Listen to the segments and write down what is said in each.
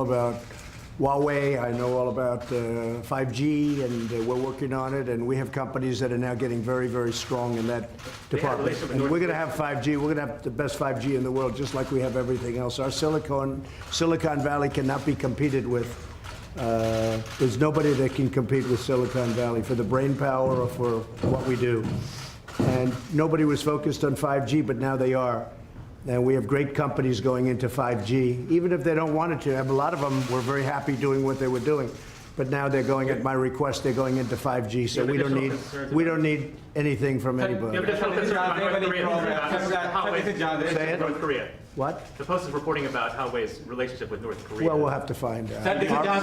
about Huawei. I know all about 5G, and we're working on it. And we have companies that are now getting very, very strong in that department. And we're going to have 5G. We're going to have the best 5G in the world, just like we have everything else. Our Silicon Valley cannot be competed with. There's nobody that can compete with Silicon Valley for the brain power or for what we do. And nobody was focused on 5G, but now they are. And we have great companies going into 5G, even if they don't want it to. A lot of them were very happy doing what they were doing, but now they're going at my request. They're going into 5G, so we don't need anything from anybody. Say it. North Korea. What? The Post is reporting about Huawei's relationship with North Korea. Well, we'll have to find out.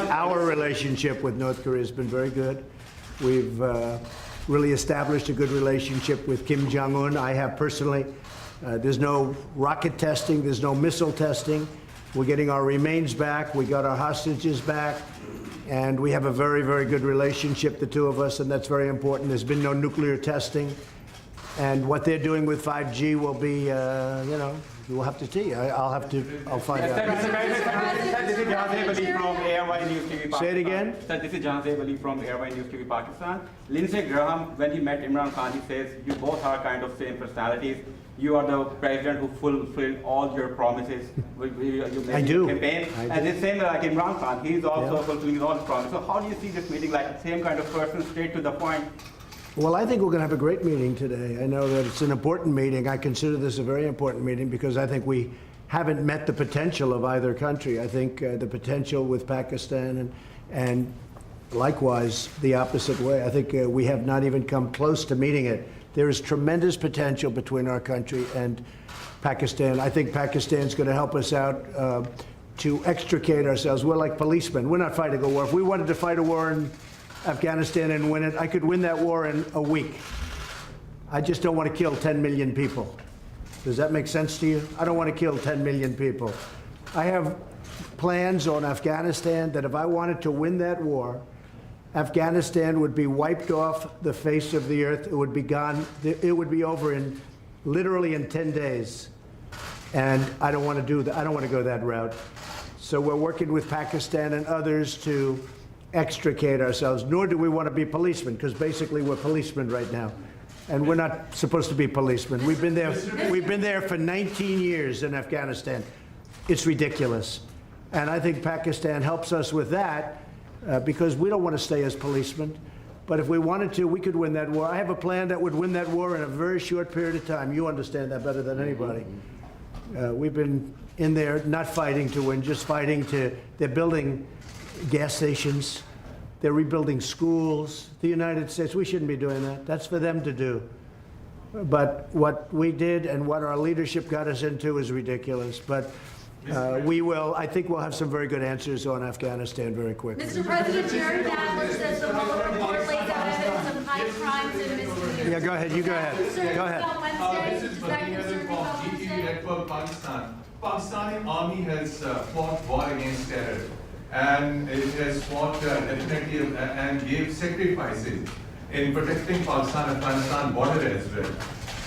Our relationship with North Korea has been very good. We've really established a good relationship with Kim Jong-un. I have personally. There's no rocket testing. There's no missile testing. We're getting our remains back. We got our hostages back. And we have a very, very good relationship, the two of us, and that's very important. There's been no nuclear testing. And what they're doing with 5G will be, we'll have to see. I'll find out. This is Jahan Ali from ARY News TV Pakistan. Say it again? Sir, this is Jahan Ali from ARY News TV Pakistan. Lindsey Graham, when he met Imran Khan, he says, you both are kind of same personalities. You are the president who fulfilled all your promises. You made your campaign. And the same like Imran Khan, he's also fulfilling all his promises. So how do you see this meeting, like the same kind of person, straight to the point? Well, I think we're going to have a great meeting today. I know that it's an important meeting. I consider this a very important meeting because I think we haven't met the potential of either country. I think the potential with Pakistan and likewise the opposite way. I think we have not even come close to meeting it. There is tremendous potential between our country and Pakistan. I think Pakistan's going to help us out to extricate ourselves. We're like policemen. We're not fighting a war. If we wanted to fight a war in Afghanistan and win it, I could win that war in a week. I just don't want to kill 10 million people. Does that make sense to you? I don't want to kill 10 million people. I have plans on Afghanistan that if I wanted to win that war, Afghanistan would be wiped off the face of the earth. It would be gone. It would be over in literally in 10 days. And I don't want to do that. I don't want to go that route. So we're working with Pakistan and others to extricate ourselves, nor do we want to be policemen, because basically we're policemen right now. And we're not supposed to be policemen. We've been there for 19 years in Afghanistan. It's ridiculous. And I think Pakistan helps us with that because we don't want to stay as policemen. But if we wanted to, we could win that war. I have a plan that would win that war in a very short period of time. You understand that better than anybody. We've been in there not fighting to win, just fighting to, they're building gas stations. They're rebuilding schools. The United States, we shouldn't be doing that. That's for them to do. But what we did and what our leadership got us into is ridiculous. But I think we'll have some very good answers on Afghanistan very quickly. Mr. President, Jerry Nadler says the Mueller report lays out evidence of high crimes and misdemeanors. Yeah, go ahead. You go ahead. Go ahead. This is Network Pakistan. Pakistani army has fought war against terror, and it has fought definitely and gave sacrifices in protecting Pakistan-Afghanistan border as well.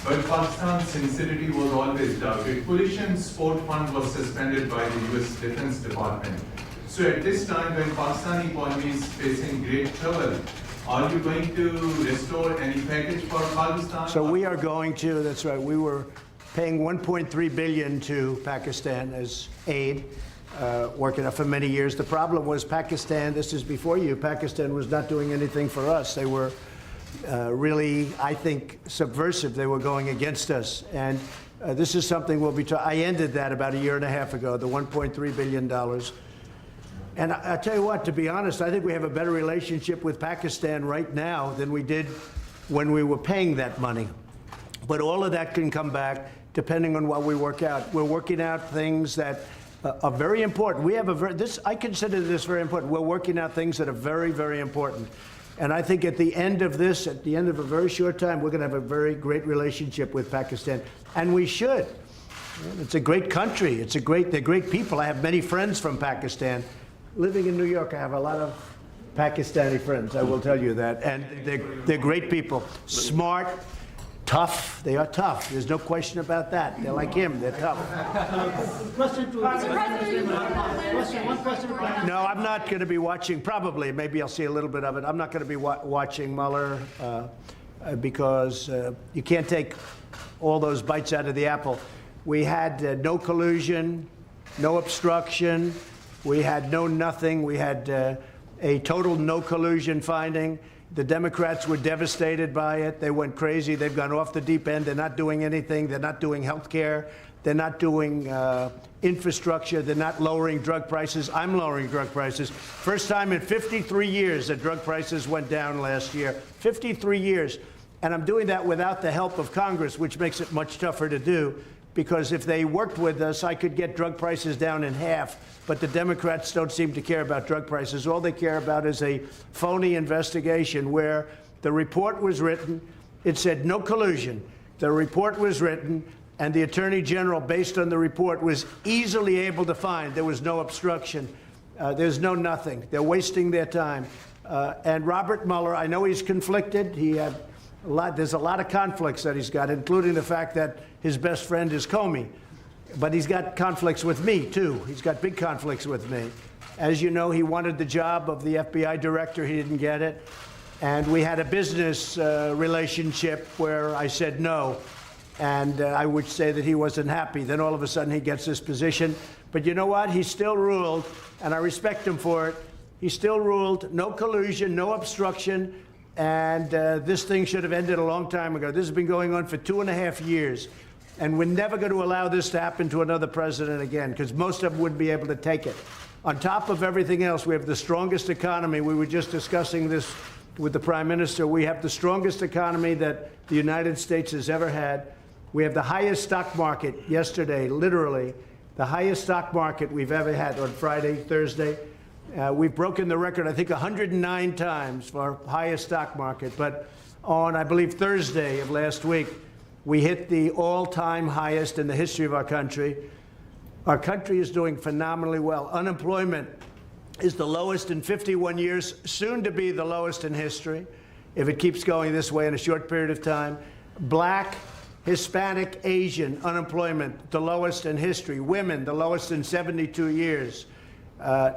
But Pakistan's sincerity was always doubted. Coalition Support Fund was suspended by the U.S. Defense Department. So at this time, when Pakistani economy is facing great trouble, are you going to restore any package for Pakistan? So we are going to, that's right. We were paying $1.3 billion to Pakistan as aid, working up for many years. The problem was Pakistan, this is before you, Pakistan was not doing anything for us. They were really, I think, subversive. They were going against us. And this is something we'll be I ended that about a year and a half ago, the $1.3 billion. And I tell you what, to be honest, I think we have a better relationship with Pakistan right now than we did when we were paying that money. But all of that can come back depending on what we work out. We're working out things that are very important. We have I consider this very important. We're working out things that are very, very important. And I think at the end of this, at the end of a very short time, we're going to have a very great relationship with Pakistan. And we should. It's a great country. They're great people. I have many friends from Pakistan. Living in New York, I have a lot of Pakistani friends, I will tell you that. And they're great people. Smart, tough. They are tough. There's no question about that. They're like him. They're tough. Question to one question. No, I'm not going to be watching, probably, maybe I'll see a little bit of it. I'm not going to be watching Mueller because you can't take all those bites out of the apple. We had no collusion, no obstruction. We had no nothing. We had a total no collusion finding. The Democrats were devastated by it. They went crazy. They've gone off the deep end. They're not doing anything. They're not doing health care. They're not doing infrastructure. They're not lowering drug prices. I'm lowering drug prices. First time in 53 years that drug prices went down last year. 53 years. And I'm doing that without the help of Congress, which makes it much tougher to do, because if they worked with us, I could get drug prices down in half. But the Democrats don't seem to care about drug prices. All they care about is a phony investigation where the report was written. It said no collusion. The report was written, and the Attorney General, based on the report, was easily able to find there was no obstruction. There's no nothing. They're wasting their time. And Robert Mueller, I know he's conflicted. There's a lot of conflicts that he's got, including the fact that his best friend is Comey. But he's got conflicts with me, too. He's got big conflicts with me. As you know, he wanted the job of the FBI director. He didn't get it. And we had a business relationship where I said no. And I would say that he wasn't happy. Then all of a sudden he gets this position. But you know what? He still ruled, and I respect him for it. He still ruled no collusion, no obstruction. And this thing should have ended a long time ago. This has been going on for 2.5 years. And we're never going to allow this to happen to another president again, because most of them wouldn't be able to take it. On top of everything else, we have the strongest economy. We were just discussing this with the Prime Minister. We have the strongest economy that the United States has ever had. We have the highest stock market yesterday, literally, the highest stock market we've ever had on Friday, Thursday. We've broken the record, I think, 109 times for highest stock market. But on, I believe, Thursday of last week, we hit the all-time highest in the history of our country. Our country is doing phenomenally well. Unemployment is the lowest in 51 years, soon to be the lowest in history, if it keeps going this way in a short period of time. Black, Hispanic, Asian unemployment, the lowest in history. Women, the lowest in 72 years.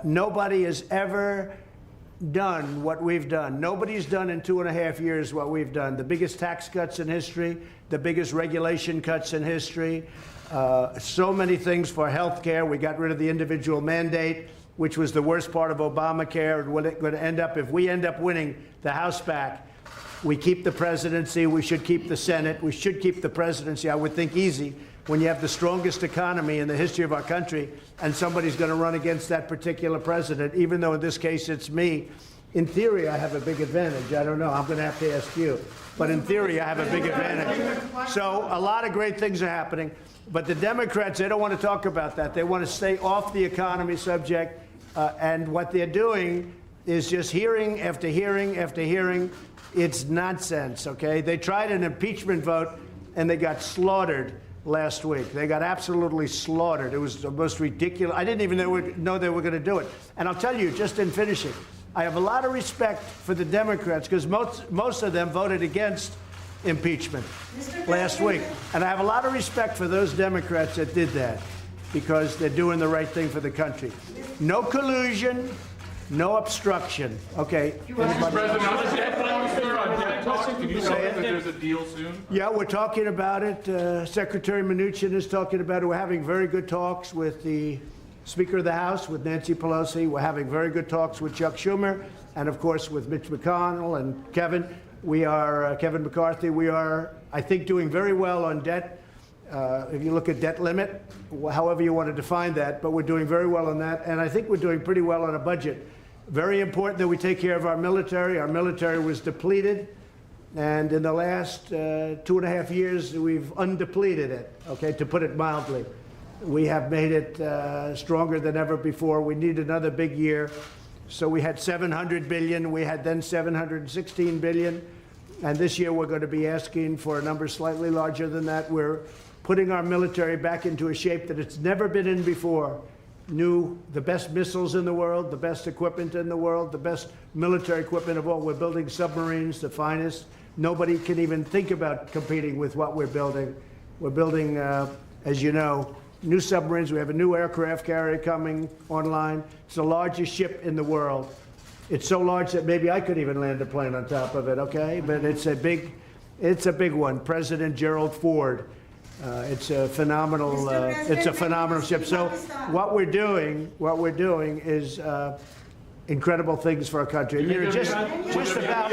Nobody has ever done what we've done. Nobody's done in 2.5 years what we've done. The biggest tax cuts in history, the biggest regulation cuts in history, so many things for health care. We got rid of the individual mandate, which was the worst part of Obamacare. And what it's going to end up, if we end up winning the House back, we keep the presidency, we should keep the Senate, we should keep the presidency, I would think, easy, when you have the strongest economy in the history of our country, and somebody's going to run against that particular president, even though in this case it's me. In theory, I have a big advantage. I don't know. I'm going to have to ask you. But in theory, I have a big advantage. So a lot of great things are happening. But the Democrats, they don't want to talk about that. They want to stay off the economy subject. And what they're doing is just hearing after hearing after hearing. It's nonsense, okay? They tried an impeachment vote, and they got slaughtered last week. They got absolutely slaughtered. It was the most ridiculous. I didn't even know they were going to do it. And I'll tell you, just in finishing, I have a lot of respect for the Democrats, because most of them voted against impeachment last week. And I have a lot of respect for those Democrats that did that, because they're doing the right thing for the country. No collusion, no obstruction. Okay. Mr. President, on the deadline, sir, on debt talks, can you tell us that there's a deal soon? Yeah, we're talking about it. Secretary Mnuchin is talking about it. We're having very good talks with the Speaker of the House, with Nancy Pelosi. We're having very good talks with Chuck Schumer, and of course with Mitch McConnell and Kevin. We are, Kevin McCarthy, we are, I think, doing very well on debt. If you look at debt limit, however you want to define that, but we're doing very well on that. And I think we're doing pretty well on a budget. Very important that we take care of our military. Our military was depleted, and in the last 2.5 years, we've undepleted it, okay, to put it mildly. We have made it stronger than ever before. We need another big year. So we had $700 billion. We had then $716 billion. And this year, we're going to be asking for a number slightly larger than that. We're putting our military back into a shape that it's never been in before. the best missiles in the world, the best equipment in the world, the best military equipment of all. We're building submarines, the finest. Nobody can even think about competing with what we're building. We're building, as you know, new submarines. We have a new aircraft carrier coming online. It's the largest ship in the world. It's so large that maybe I could even land a plane on top of it, okay? But it's a big one. President Gerald Ford. It's a phenomenal ship. So what we're doing is incredible things for our country. And you're just about,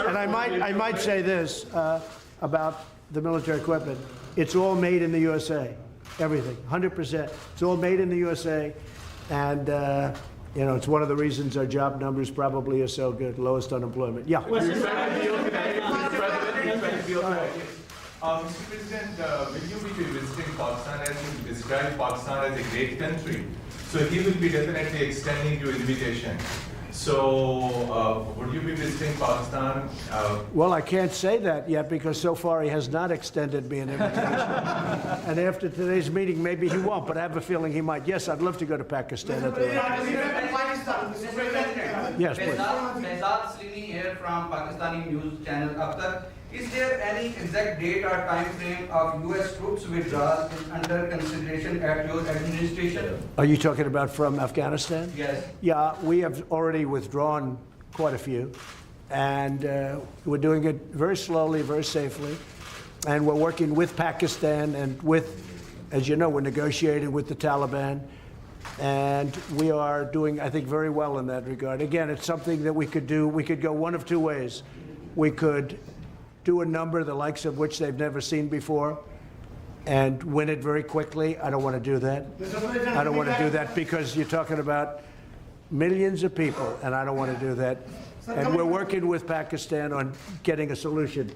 and I might say this about the military equipment. It's all made in the USA. Everything, 100%. It's all made in the USA. And, you know, it's one of the reasons our job numbers probably are so good, lowest unemployment. Yeah. Mr. President, will you be visiting Pakistan as you describe Pakistan as a great country? So he will be definitely extending you invitation. So would you be visiting Pakistan? Well, I can't say that yet because so far he has not extended me an invitation. And after today's meeting, maybe he won't, but I have a feeling he might. Yes, I'd love to go to Pakistan. Yes, please. Behzad Salimi here from Pakistani news channel Akhtar. Is there any exact date or time frame of U.S. troops withdrawal under consideration at your administration? Are you talking about from Afghanistan? Yes. Yeah, we have already withdrawn quite a few, and we're doing it very slowly, very safely, and we're working with Pakistan and with, as you know, we're negotiating with the Taliban, and we are doing, I think, very well in that regard. Again, it's something that we could do. We could go one of two ways. We could do a number the likes of which they've never seen before and win it very quickly. I don't want to do that. I don't want to do that because you're talking about millions of people, and I don't want to do that. And we're working with Pakistan on getting a solution.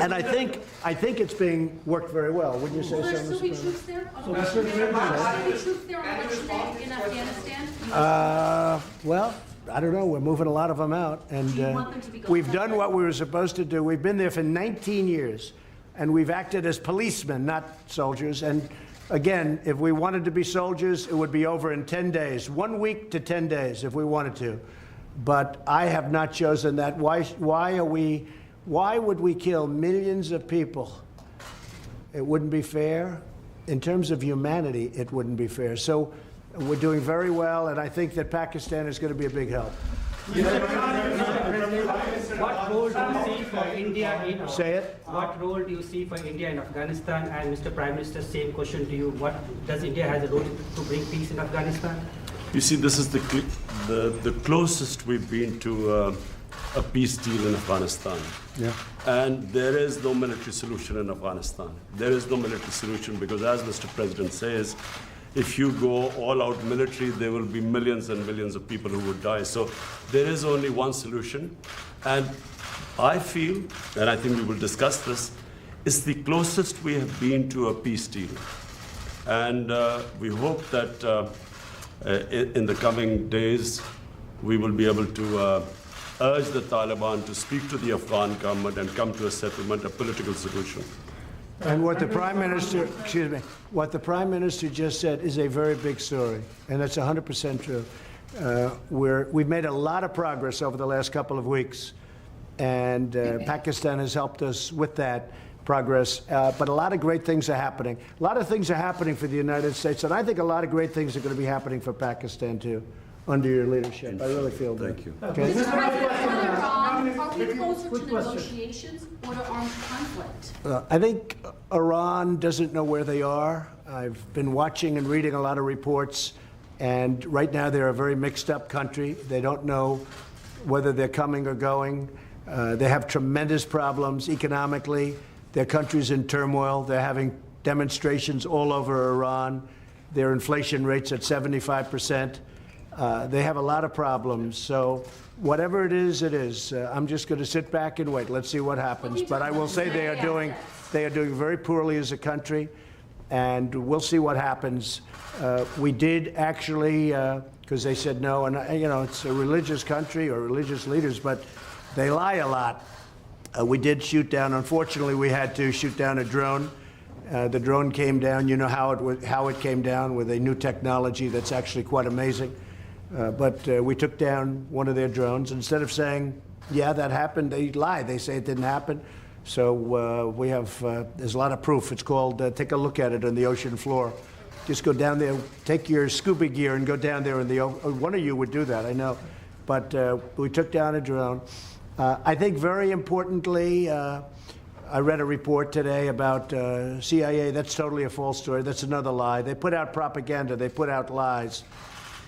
And I think it's being worked very well. Wouldn't you say so, Will there still be Mr. troops there? Will there be troops there on election day in Afghanistan? Well, I don't know. We're moving a lot of them out, and Do you want them to be gone we've forever? done what we were supposed to do. We've been there for 19 years, and we've acted as policemen, not soldiers. And again, if we wanted to be soldiers, it would be over in 10 days, 1 week to 10 days, if we wanted to. But I have not chosen that. Why would we kill millions of people? It wouldn't be fair. In terms of humanity, it wouldn't be fair. So we're doing very well, and I think that Pakistan is going to be a big help. What role do you see for India in? Say it. What role do you see for India in Afghanistan? And Mr. Prime Minister, same question to you. What does India has a role to bring peace in Afghanistan? You see, this is the closest we've been to a peace deal in Afghanistan. Yeah. And there is no military solution in Afghanistan. There is no military solution because, as Mr. President says, if you go all out military, there will be millions and millions of people who would die. So there is only one solution. And I feel, and I think we will discuss this, it's the closest we have been to a peace deal. And we hope that in the coming days, we will be able to urge the Taliban to speak to the Afghan government and come to a settlement, a political solution. And what the Prime Minister, what the Prime Minister just said is a very big story, and that's 100% true. We've made a lot of progress over the last couple of weeks, and Pakistan has helped us with that progress. But a lot of great things are happening. A lot of things are happening for the United States, and I think a lot of great things are going to be happening for Pakistan too, under your leadership. I really feel that. Thank you. Okay. Mr. President, on Iran, are we closer to negotiations or to armed conflict? I think Iran doesn't know where they are. I've been watching and reading a lot of reports, and right now they're a very mixed up country. They don't know whether they're coming or going. They have tremendous problems economically. Their country's in turmoil. They're having demonstrations all over Iran. Their inflation rate's at 75%. They have a lot of problems. So whatever it is, it is. I'm just going to sit back and wait. Let's see what happens. But I will say they are doing very poorly as a country, and we'll see what happens. We did actually, because they said no, and you know, it's a religious country or religious leaders, but they lie a lot. We did shoot down. Unfortunately, we had to shoot down a drone The drone came down. You know how it came down, with a new technology that's actually quite amazing. But we took down one of their drones. Instead of saying, yeah, that happened, they lie. They say it didn't happen. So we have, there's a lot of proof. It's called, take a look at it on the ocean floor. Just go down there, take your scuba gear and go down there in the, one of you would do that, I know. But we took down a drone. I think very importantly, I read a report today about CIA. That's totally a false story. That's another lie. They put out propaganda. They put out lies.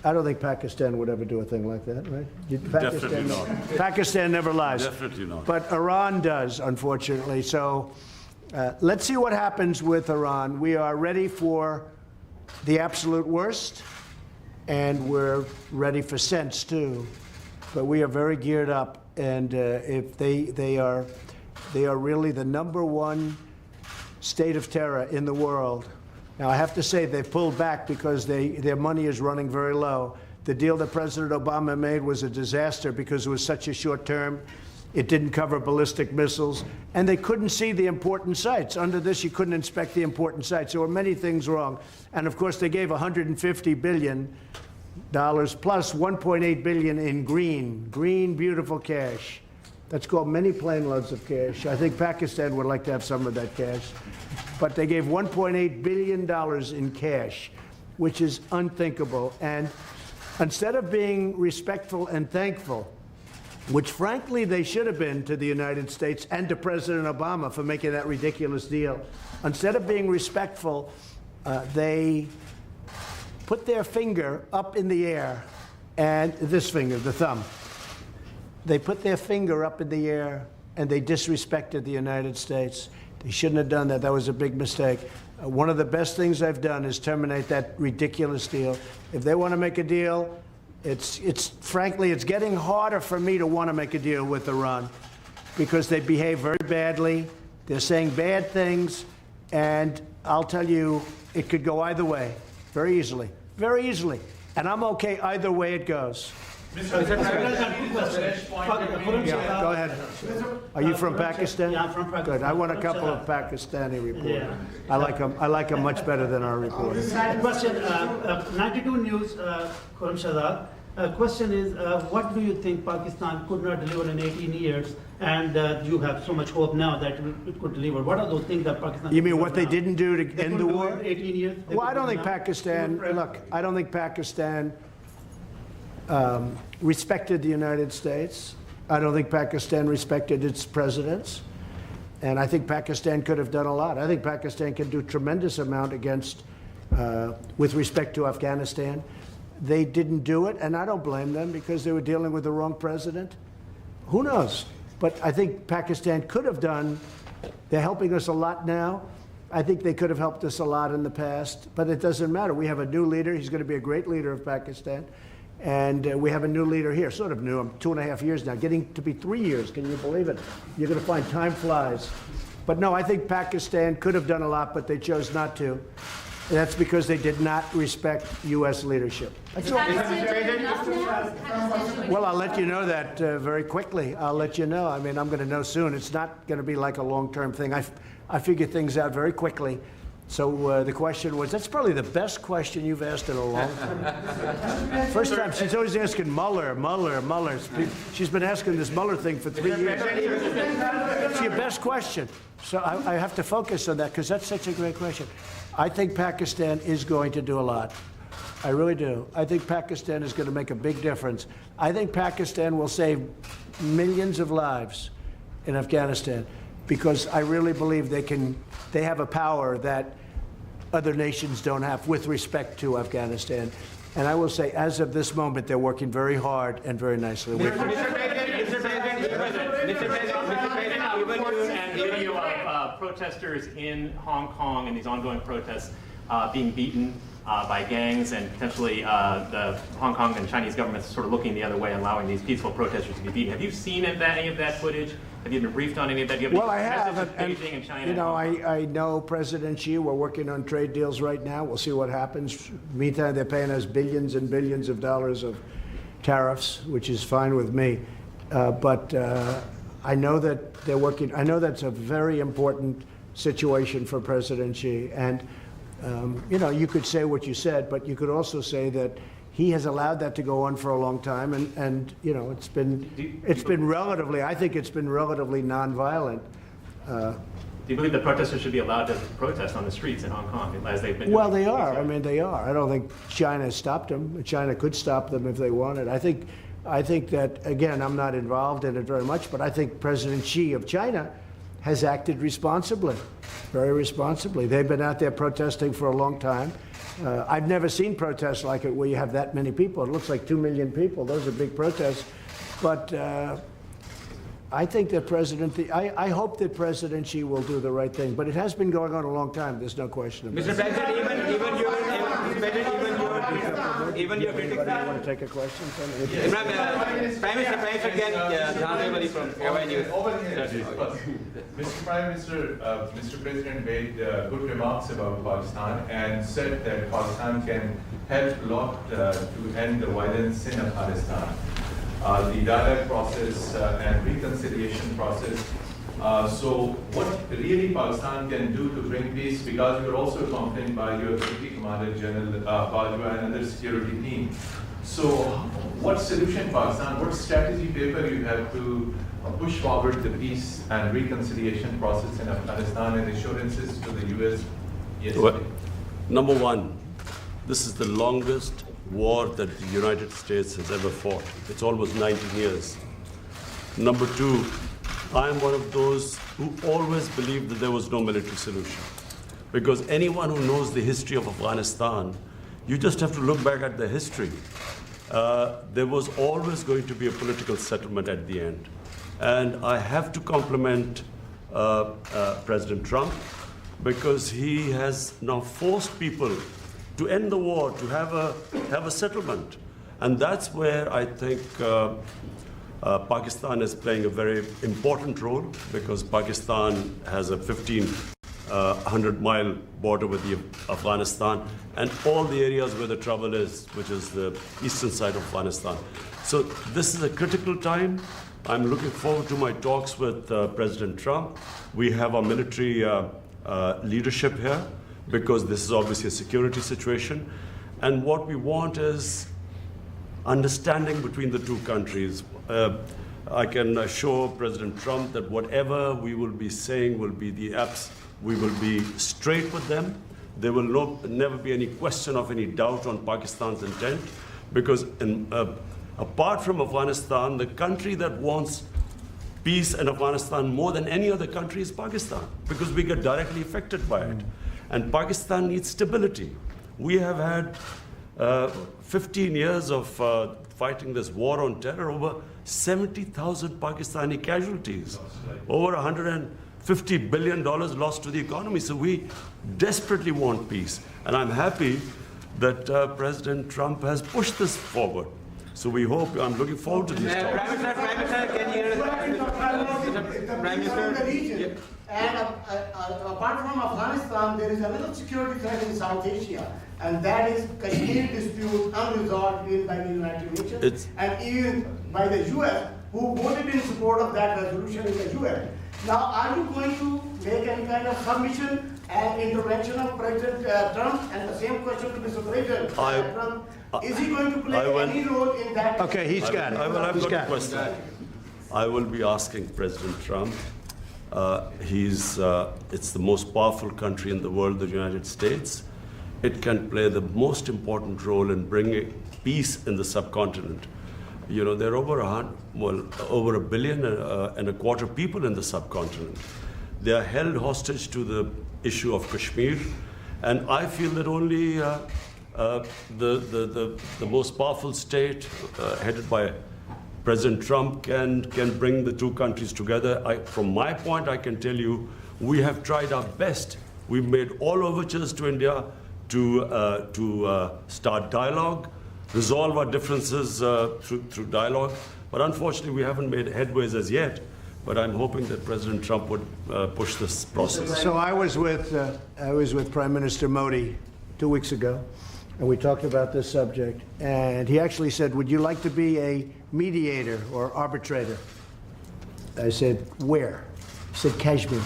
I don't think Pakistan would ever do a thing like that, right? Definitely not. Pakistan never lies. Definitely not. But Iran does, unfortunately. So let's see what happens with Iran. We are ready for the absolute worst, and we're ready for sense too. But we are very geared up, and if they are really the #1 state of terror in the world. Now, I have to say they've pulled back because their money is running very low. The deal that President Obama made was a disaster because it was such a short term. It didn't cover ballistic missiles, and they couldn't see the important sites. Under this, you couldn't inspect the important sites. There were many things wrong. And of course, they gave $150 billion plus $1.8 billion in green, beautiful cash. That's called many plane loads of cash. I think Pakistan would like to have some of that cash. But they gave $1.8 billion in cash, which is unthinkable. And instead of being respectful and thankful, which frankly they should have been to the United States and to President Obama for making that ridiculous deal, instead of being respectful, they put their finger up in the air, and this finger, the thumb, they put their finger up in the air and they disrespected the United States. They shouldn't have done that. That was a big mistake. One of the best things I've done is terminate that ridiculous deal. If they want to make a deal, frankly, it's getting harder for me to want to make a deal with Iran because they behave very badly. They're saying bad things, and I'll tell you, it could go either way very easily, very easily. And I'm okay either way it goes. Mr. Yeah, go ahead. Are you from Pakistan? Yeah, I'm from Pakistan. Good. I want a couple of Pakistani reporters. I like them much better than our reporters. Question, 92 News, Khurram Shahzad. Question is, what do you think Pakistan could not deliver in 18 years, and you have so much hope now that it could deliver? What are those things that Pakistan? You mean what they didn't do to They end the couldn't do war? it 18 years. Well, I don't think Pakistan, look, I don't think Pakistan respected the United States. I don't think Pakistan respected its presidents. And I think Pakistan could have done a lot. I think Pakistan can do a tremendous amount with respect to Afghanistan. They didn't do it, and I don't blame them because they were dealing with the wrong president. Who knows? But I think Pakistan could have done, they're helping us a lot now. I think they could have helped us a lot in the past, but it doesn't matter. We have a new leader. He's going to be a great leader of Pakistan. And we have a new leader here, sort of new. I'm 2.5 years now, getting to be 3 years. Can you believe it? You're going to find time flies. But no, I think Pakistan could have done a lot, but they chose not to. And that's because they did not respect U.S. leadership. Is Pakistan doing enough now? Is Pakistan doing Well, I'll let you know that very quickly. I'll let you know. I mean, I'm going to know soon. It's not going to be like a long-term thing. I figure things out very quickly. So the question was, that's probably the best question you've asked in a long time. First time, she's always asking Mueller. She's been asking this Mueller thing for 3 years. It's your best question. So I have to focus on that because that's such a great question. I think Pakistan is going to do a lot. I really do. I think Pakistan is going to make a big difference. I think Pakistan will save millions of lives in Afghanistan because I really believe they have a power that other nations don't have with respect to Afghanistan. And I will say, as of this moment, they're working very hard and very nicely. Mr. President, even and video of protesters in Hong Kong and these ongoing protests being beaten by gangs, and potentially the Hong Kong and Chinese governments sort of looking the other way, allowing these peaceful protesters to be beaten. Have you seen any of that footage? Have you been briefed on any of that? Well, I have. And, Beijing and China, you know, I know President Xi. We're working on trade deals right now. We'll see what happens. Meantime, they're paying us billions and billions of dollars of tariffs, which is fine with me. But I know that they're working. I know that's a very important situation for President Xi. And, you know, you could say what you said, but you could also say that he has allowed that to go on for a long time. And you know, it's been relatively, I think it's been relatively nonviolent. Do you believe the protesters should be allowed to protest on the streets in Hong Kong, as they've been doing? Well, they are. I mean, they are. I don't think China has stopped them. China could stop them if they wanted. I think that, again, I'm not involved in it very much, but I think President Xi of China has acted responsibly, very responsibly. They've been out there protesting for a long time. I've never seen protests like it where you have that many people. It looks like 2 million people. Those are big protests. But I think that I hope that President Xi will do the right thing. But it has been going on a long time. There's no question about it. Mr. President, even your critics. Anybody want to take a question? Prime Minister again, Dhanavali from Airway News. Mr. Prime Minister, Mr. President made good remarks about Pakistan and said that Pakistan can help a lot to end the violence in Afghanistan. The dialogue process and reconciliation process. So what really Pakistan can do to bring peace, because you are also accompanied by your Deputy Commander General Bajwa and other security team. So what solution Pakistan, what strategy paper you have to push forward the peace and reconciliation process in Afghanistan and assurances to the US yesterday? Well, number one, this is the longest war that the United States has ever fought. It's almost 19 years. Number two, I am one of those who always believed that there was no military solution. Because anyone who knows the history of Afghanistan, you just have to look back at the history. There was always going to be a political settlement at the end. And I have to compliment President Trump, because he has now forced people to end the war, to have a settlement. And that's where I think Pakistan is playing a very important role, because Pakistan has a 1,500-mile border with Afghanistan and all the areas where the trouble is, which is the eastern side of Afghanistan. So this is a critical time. I'm looking forward to my talks with President Trump. We have our military leadership here, because this is obviously a security situation. And what we want is understanding between the two countries. I can assure President Trump that whatever we will be saying will be we will be straight with them. There will never be any question of any doubt on Pakistan's intent, because apart from Afghanistan, the country that wants peace in Afghanistan more than any other country is Pakistan, because we get directly affected by it. And Pakistan needs stability. We have had 15 years of fighting this war on terror, over 70,000 Pakistani casualties, over $150 billion lost to the economy. So we desperately want peace. And I'm happy that President Trump has pushed this forward. So we hope, I'm looking forward to these talks. Prime Minister, can you... Prime Minister, and apart from Afghanistan, there is another security threat in South Asia, and that is Kashmir dispute unresolved even by the United Nations and even by the US, who voted in support of that resolution in the UN. Now, are you going to make any kind of submission and intervention of President Trump? And the same question to Mr. President Trump. Is he going to play any role in that? Okay, he's got it. I will have a question. I will be asking President Trump. It's the most powerful country in the world, the United States. It can play the most important role in bringing peace in the subcontinent. You know, there are over 1.25 billion people in the subcontinent. They are held hostage to the issue of Kashmir, and I feel that only the most powerful state, headed by President Trump, can bring the two countries together. From my point, I can tell you, we have tried our best. We've made all overtures to India to start dialogue, resolve our differences through dialogue. But unfortunately, we haven't made headways as yet. But I'm hoping that President Trump would push this process. So I was with Prime Minister Modi 2 weeks ago, and we talked about this subject. And he actually said, "Would you like to be a mediator or arbitrator?" I said, "Where?" He said, "Kashmir."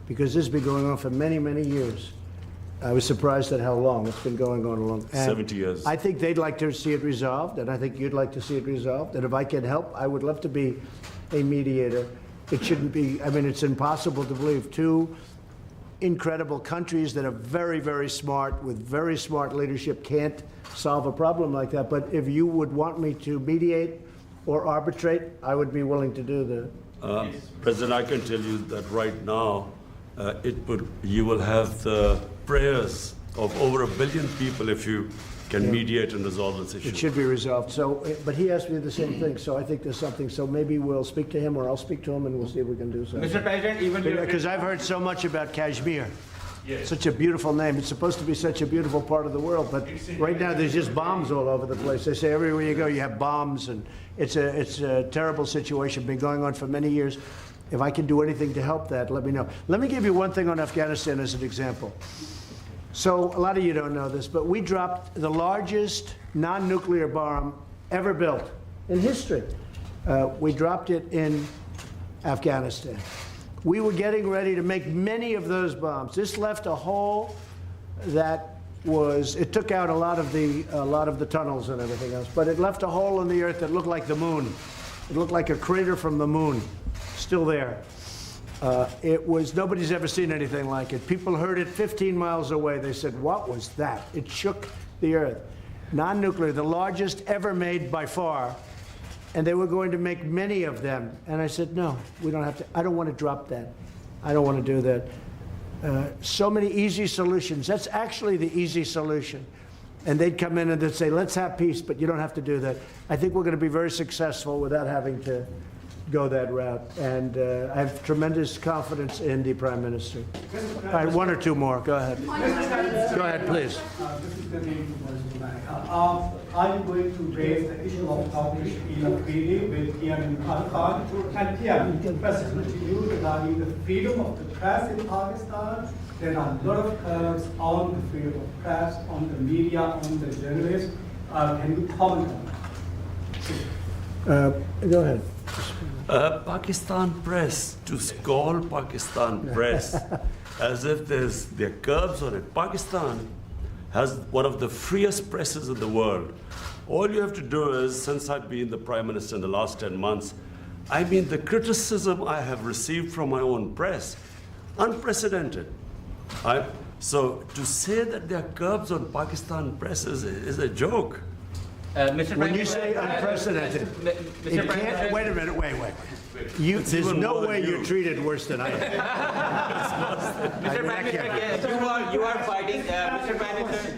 because this has been going on for many, many years. I was surprised at how long it's been going on along. 70 years. I think they'd like to see it resolved, and I think you'd like to see it resolved. And if I can help, I would love to be a mediator. It shouldn't be, I mean, it's impossible to believe two incredible countries that are very, very smart, with very smart leadership, can't solve a problem like that. But if you would want me to mediate or arbitrate, I would be willing to do that. President, I can tell you that right now, you will have the prayers of over 1 billion people if you can mediate and resolve this issue. It should be resolved. So, but he asked me the same thing, so I think there's something. So maybe we'll speak to him, or I'll speak to him, and we'll see if we can do something. Mr. President, even Because I've heard so much about Kashmir. Such a beautiful name. It's supposed to be such a beautiful part of the world, but right now there's just bombs all over the place. They say everywhere you go you have bombs, and it's a terrible situation. Been going on for many years. If I can do anything to help that, let me know. Let me give you one thing on Afghanistan as an example. So a lot of you don't know this, but we dropped the largest non-nuclear bomb ever built in history. We dropped it in Afghanistan. We were getting ready to make many of those bombs. This left a hole that was, it took out a lot of the tunnels and everything else, but it left a hole in the earth that looked like the moon. It looked like a crater from the moon, still there. Nobody's ever seen anything like it. People heard it 15 miles away. They said, what was that? It shook the earth. Non-nuclear, the largest ever made by far. And they were going to make many of them. And I said, no, we don't have to. I don't want to drop that. I don't want to do that. So many easy solutions. That's actually the easy solution. And they'd come in and they'd say, let's have peace, but you don't have to do that. I think we're going to be very successful without having to go that route. And I have tremendous confidence in the Prime Minister. All right, one or two more. Go ahead. Go ahead, please. This is the name are you going to raise the issue of Turkish treaty with Ian Khan? And Ian, question to you regarding the freedom of the press in Pakistan. There are a lot of curbs on the freedom of press, on the media, on the journalists. Can you comment on that? Go ahead. Pakistan press, to call Pakistan press as if there are curbs on it. Pakistan has one of the freest presses in the world. All you have to do is, since I've been the Prime Minister in the last 10 months, I mean, the criticism I have received from my own press, unprecedented. So to say that there are curbs on Pakistan press is a joke. When you say unprecedented, it can't, wait a minute, wait. There's no way you're treated worse than I am. Mr. Prime Minister, you are fighting, Mr. Prime Minister.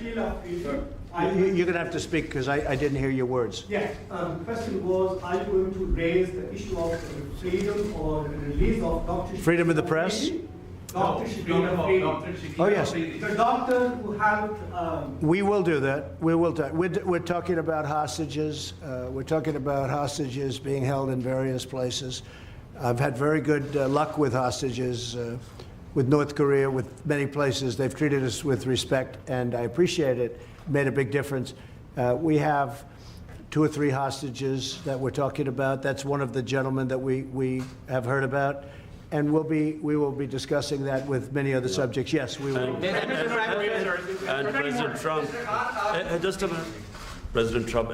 You're going to have to speak because I didn't hear your words. Yes, the question was, are you going to raise the issue of freedom or the release of Dr. Freedom of the press? Dr. Shakila. Oh, yes. The doctor who helped. We will do that. We will. We're talking about hostages. We're talking about hostages being held in various places. I've had very good luck with hostages, with North Korea, with many places. They've treated us with respect, and I appreciate it. Made a big difference. We have 2 or 3 hostages that we're talking about. That's one of the gentlemen that we have heard about. And we will be discussing that with many other subjects. Yes, we will. And President Trump, just a minute. President Trump,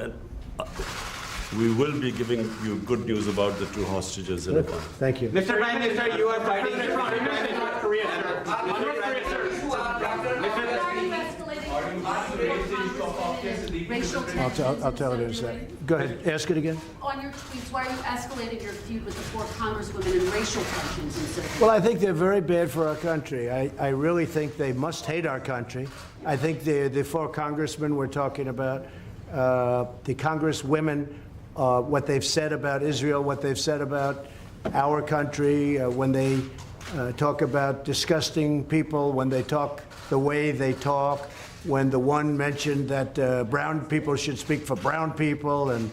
we will be giving you good news about the 2 hostages in advance. Thank you. Mr. Prime Minister, you are fighting. North Korea, sir. North Korea, sir. I'll tell it in a second. Go ahead. Ask it again. On your tweets, why are you escalating your feud with the 4 congresswomen in racial tensions instead of... Well, I think they're very bad for our country. I really think they must hate our country. I think the 4 congressmen we're talking about, the congresswomen, what they've said about Israel, what they've said about our country, when they talk about disgusting people, when they talk the way they talk, when the one mentioned that brown people should speak for brown people and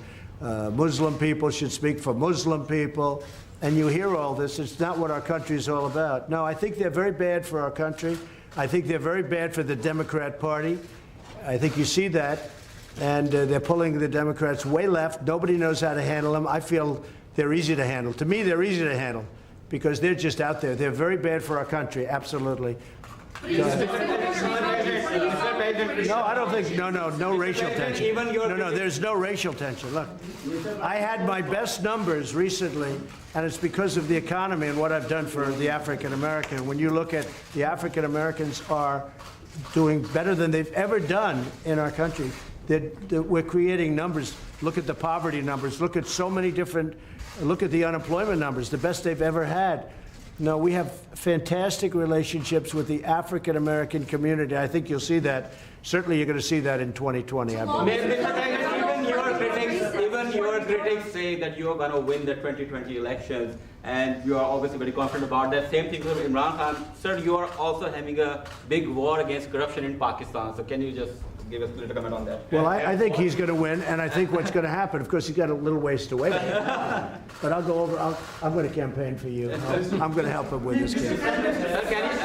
Muslim people should speak for Muslim people, and you hear all this, it's not what our country is all about. No, I think they're very bad for our country. I think they're very bad for the Democrat Party. I think you see that, and they're pulling the Democrats way left. Nobody knows how to handle them. I feel they're easy to handle. To me, they're easy to handle. because they're just out there. They're very bad for our country, absolutely. No, I don't think, no racial tension. No, there's no racial tension. Look, I had my best numbers recently, and it's because of the economy and what I've done for the African American. When you look at the African Americans are doing better than they've ever done in our country. We're creating numbers. Look at the poverty numbers. Look at so many different, look at the unemployment numbers, the best they've ever had. No, we have fantastic relationships with the African American community. I think you'll see that. Certainly you're going to see that in 2020, I believe. Even your critics say that you are going to win the 2020 elections, and you are obviously very confident about that. Same thing with Imran Khan. Sir, you are also having a big war against corruption in Pakistan. So can you just give us a little comment on that? Well, I think he's going to win, and I think what's going to happen, of course, he's got a little ways to wait. But I'll go over, I'm going to campaign for you. I'm going to help him with this campaign. Sir, can you,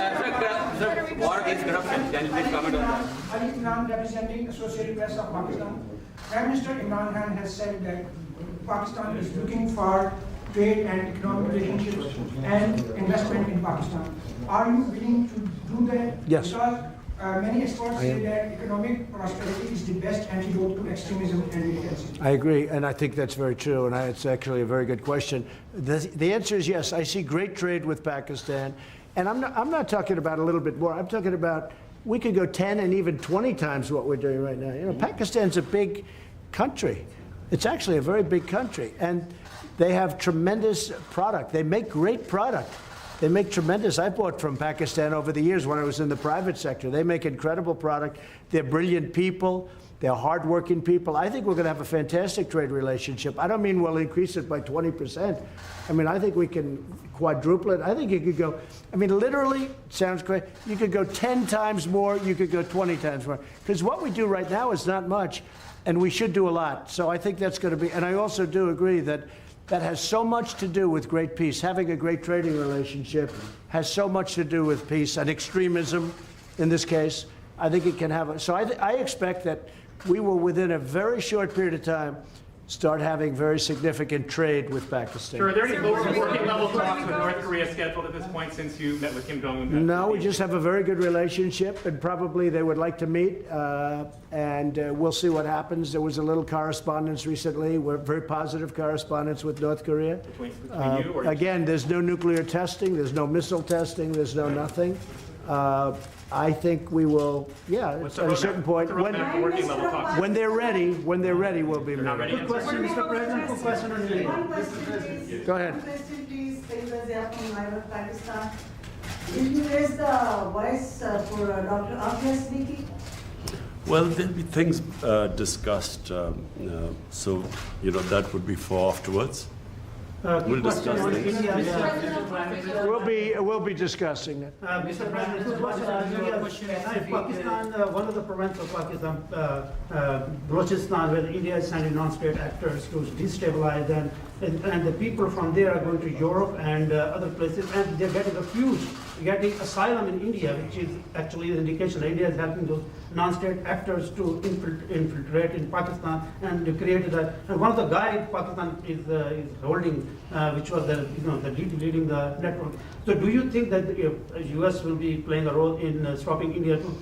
sir, war against corruption, can you please comment on that? Ali Imran, representing Associated Press of Pakistan. Prime Minister Imran Khan has said that Pakistan is looking for trade and economic relationships and investment in Pakistan. Are you willing to do that? Yes. Because many experts say that economic prosperity is the best antidote to extremism and militancy. I agree, and I think that's very true, and it's actually a very good question. The answer is yes. I see great trade with Pakistan, and I'm not talking about a little bit more. I'm talking about we could go 10 and even 20 times what we're doing right now. You know, Pakistan's a big country. It's actually a very big country, and they have tremendous product. They make great product. They make tremendous. I bought from Pakistan over the years when I was in the private sector. They make incredible product. They're brilliant people. They're hardworking people. I think we're going to have a fantastic trade relationship. I don't mean we'll increase it by 20%. I mean, I think we can quadruple it. I think you could go, I mean, literally, it sounds great. You could go 10 times more. You could go 20 times more. Because what we do right now is not much, and we should do a lot. So I think that's going to be, and I also do agree that that has so much to do with great peace. Having a great trading relationship has so much to do with peace and extremism in this case. I think it can have so I expect that we will, within a very short period of time, start having very significant trade with Pakistan. Sure, are there any working level talks with North Korea scheduled at this point since you met with Kim Jong-un? No, we just have a very good relationship, and probably they would like to meet, and we'll see what happens. There was a little correspondence recently, very positive correspondence with North Korea. Between you or again, there's no nuclear testing, there's no missile testing, there's no nothing. I think we will, at a certain point, when they're ready, we'll be ready. Quick question, Mr. President, quick question on India. One question, please. Go ahead. One question, please. Sayyid Razia from Live Pakistan. Will you raise the voice for Dr. Afia Siddiqui? Well, there'll be things discussed, so, that would be for afterwards. We'll discuss things. We'll be discussing it. Mr. President, if Pakistan, one of the provinces of Pakistan, Balochistan, where India is sending non-state actors to destabilize, and the people from there are going to Europe and other places, and they're getting refugee, getting asylum in India, which is actually an indication that India is helping those non-state actors to infiltrate in Pakistan, and they created that. And one of the guys Pakistan is holding, which was leading the network. So, do you think that the U.S. will be playing a role in stopping India to,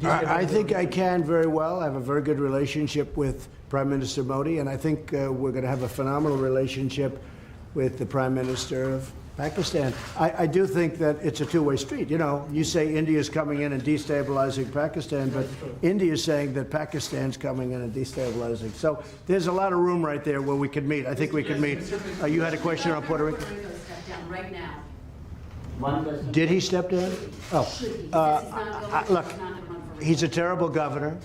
I think I can very well. I have a very good relationship with Prime Minister Modi, and I think we're going to have a phenomenal relationship with the Prime Minister of Pakistan. I do think that it's a two-way street. You say India is coming in and destabilizing Pakistan, but India is saying that Pakistan's coming in and destabilizing. So there's a lot of room right there where we could meet. I think we could meet. You had a question on Puerto Rico? Puerto Rico step down right now. Did he step down? Look, he's a terrible governor.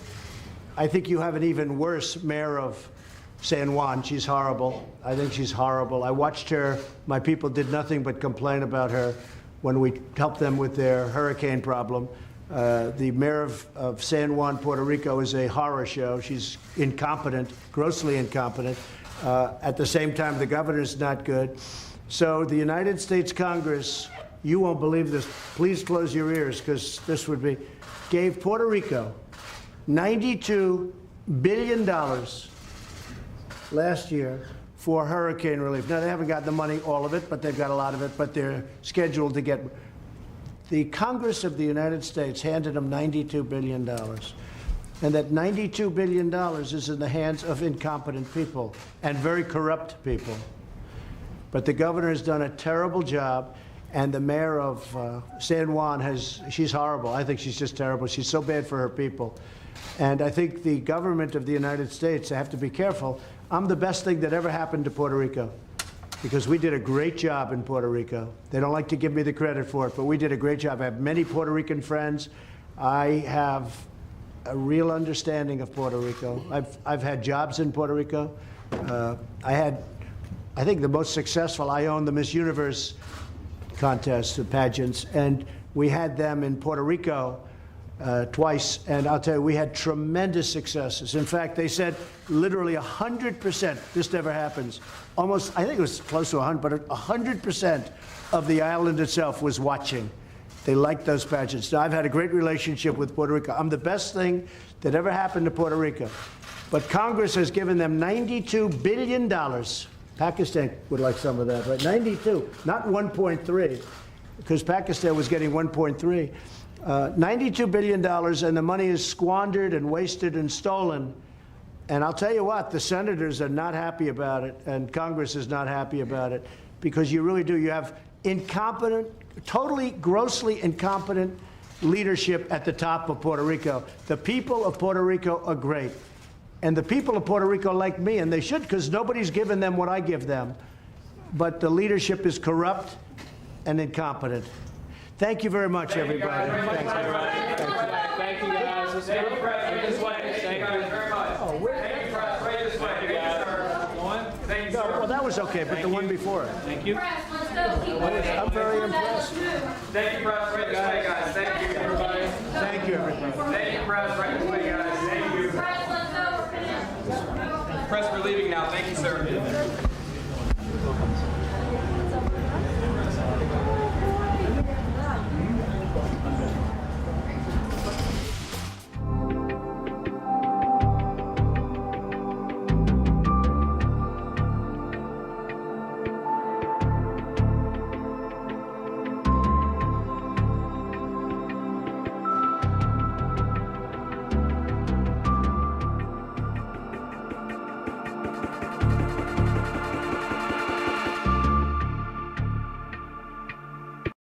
I think you have an even worse mayor of San Juan. She's horrible. I think she's horrible. I watched her. My people did nothing but complain about her when we helped them with their hurricane problem. The mayor of San Juan, Puerto Rico, is a horror show. She's incompetent, grossly incompetent. At the same time, the governor's not good. So the United States Congress, you won't believe this. Please close your ears, because this would be, gave Puerto Rico $92 billion last year, for hurricane relief. Now, they haven't got the money, all of it, but they've got a lot of it, but they're scheduled to get. The Congress of the United States handed them $92 billion. And that $92 billion is in the hands of incompetent people and very corrupt people. But the governor has done a terrible job, and the mayor of San Juan she's horrible. I think she's just terrible. She's so bad for her people. And I think the government of the United States, I have to be careful. I'm the best thing that ever happened to Puerto Rico, because we did a great job in Puerto Rico. They don't like to give me the credit for it, but we did a great job. I have many Puerto Rican friends. I have a real understanding of Puerto Rico. I've had jobs in Puerto Rico. I think the most successful, I owned the Miss Universe contest, the pageants, and we had them in Puerto Rico twice, and I'll tell you, we had tremendous successes. In fact, they said literally 100%, this never happens, almost, I think it was close to 100, but 100% of the island itself was watching. They liked those pageants. Now, I've had a great relationship with Puerto Rico. I'm the best thing that ever happened to Puerto Rico. But Congress has given them $92 billion. Pakistan would like some of that, right? 92, not 1.3, because Pakistan was getting 1.3. $92 billion, and the money is squandered and wasted and stolen. And I'll tell you what, the senators are not happy about it, and Congress is not happy about it, because you really do. You have incompetent, totally, grossly incompetent leadership at the top of Puerto Rico. The people of Puerto Rico are great. And the people of Puerto Rico like me, and they should, because nobody's given them what I give them. But the leadership is corrupt and incompetent. Thank you very much, everybody. Thank you, guys. Let's go. This way. Thank you very much. Oh, Thank you, press. Right this way. Thank you, guys. Thank you, no, sir. well, that was okay, but the one before it. Thank you. Press, let's go. Keep moving. I'm very impressed. Thank you, press. Right this way, guys. Thank you, everybody. Thank you, everybody. Thank you, press. Right this way, guys. Thank you. Press, let's go. We're finished. Press, we're leaving now. Thank you, sir.